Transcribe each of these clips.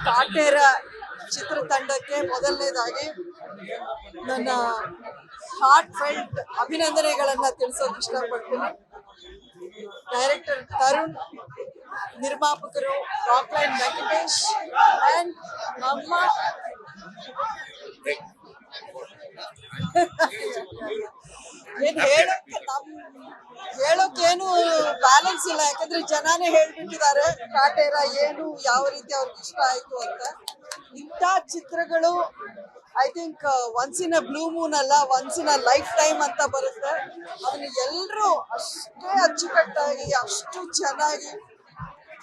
ಕಾಟೇರ ಚಿತ್ರತಂಡಕ್ಕೆ ಮೊದಲನೇದಾಗಿ ನನ್ನ heart felt ಅಭಿನಂದನೆಗಳನ್ನ ತಿಳಿಸೋಕೆ ಇಷ್ಟಪಡ್ತೀನಿ. ಡೈರೆಕ್ಟರ್ ತರುಣ್, ನಿರ್ಮಾಪಕರು ರಾಕ್ಲೈನ್ ವೆಂಕಟೇಶ್ ಅಂಡ್ ನಮ್ಮ ಏನ್ ಹೇಳೋಕೇನು ಬ್ಯಾಲೆನ್ಸ್ ಇಲ್ಲ, ಯಾಕಂದ್ರೆ ಜನಾನೇ ಹೇಳ್ಬಿಟ್ಟಿದ್ದಾರೆ ಕಾಟೇರ ಏನು ಯಾವ ರೀತಿ ಅವ್ರಿಗೆ ಇಷ್ಟ ಆಯ್ತು ಅಂತ. ಇಂಥ ಚಿತ್ರಗಳು I think once in a blue moon ಅಲ್ಲ, once in a lifetime ಅಂತ ಬರುತ್ತೆ. ಅದನ್ನ ಎಲ್ಲರೂ ಅಷ್ಟೇ ಅಚ್ಚುಕಟ್ಟಾಗಿ ಅಷ್ಟು ಚೆನ್ನಾಗಿ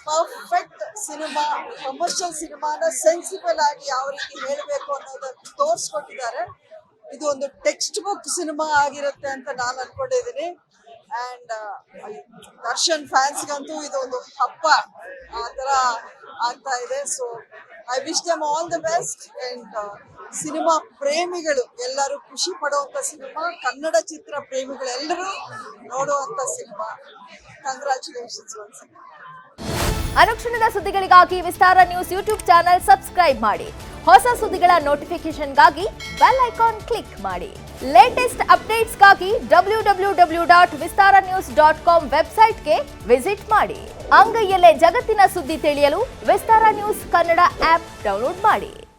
ಪರ್ಫೆಕ್ಟ್ ಸಿನಿಮಾ, ಕಮರ್ಷಿಯಲ್ ಸಿನಿಮಾನ ಸೆನ್ಸಿಬಲ್ ಆಗಿ ಯಾವ ರೀತಿ ಹೇಳಬೇಕು ಅನ್ನೋದನ್ನ ತೋರಿಸ್ಕೊಟ್ಟಿದ್ದಾರೆ. ಇದು ಒಂದು ಟೆಕ್ಸ್ಟ್ ಬುಕ್ ಸಿನಿಮಾ ಆಗಿರುತ್ತೆ ಅಂತ ನಾನು ಅನ್ಕೊಂಡಿದ್ದೀನಿ. ಅಂಡ್ ದರ್ಶನ್ ಫ್ಯಾನ್ಸ್ಗಂತೂ ಇದು ಒಂದು ಹಬ್ಬ ಆ ಥರ ಆಗ್ತಾ ಇದೆ. So I wish them all the best. And cinema ಪ್ರೇಮಿಗಳು ಎಲ್ಲರೂ ಖುಷಿ ಪಡುವಂಥ ಸಿನಿಮಾ, ಕನ್ನಡ ಚಿತ್ರ ಪ್ರೇಮಿಗಳು ಎಲ್ಲರೂ ನೋಡುವಂಥ ಸಿನಿಮಾ. Congratulations once again. ಅನುಕ್ಷಣದ ಸುದ್ದಿಗಳಿಗಾಗಿ ವಿಸ್ತಾರ ನ್ಯೂಸ್ ಯೂಟ್ಯೂಬ್ ಚಾನೆಲ್ ಸಬ್ಸ್ಕ್ರೈಬ್ ಮಾಡಿ. ಹೊಸ ಸುದ್ದಿಗಳ ನೋಟಿಫಿಕೇಶನ್ಗಾಗಿ ಬೆಲ್ ಐಕಾನ್ ಕ್ಲಿಕ್ ಮಾಡಿ. ಲೇಟೆಸ್ಟ್ ಅಪ್ಡೇಟ್ಸ್ಗಾಗಿ www.vistaranews.com ವೆಬ್ಸೈಟ್ಗೆ ವಿಸಿಟ್ ಮಾಡಿ. ಅಂಗೈಯಲ್ಲೇ ಜಗತ್ತಿನ ಸುದ್ದಿ ತಿಳಿಯಲು ವಿಸ್ತಾರ ನ್ಯೂಸ್ ಕನ್ನಡ ಆಪ್ ಡೌನ್ಲೋಡ್ ಮಾಡಿ.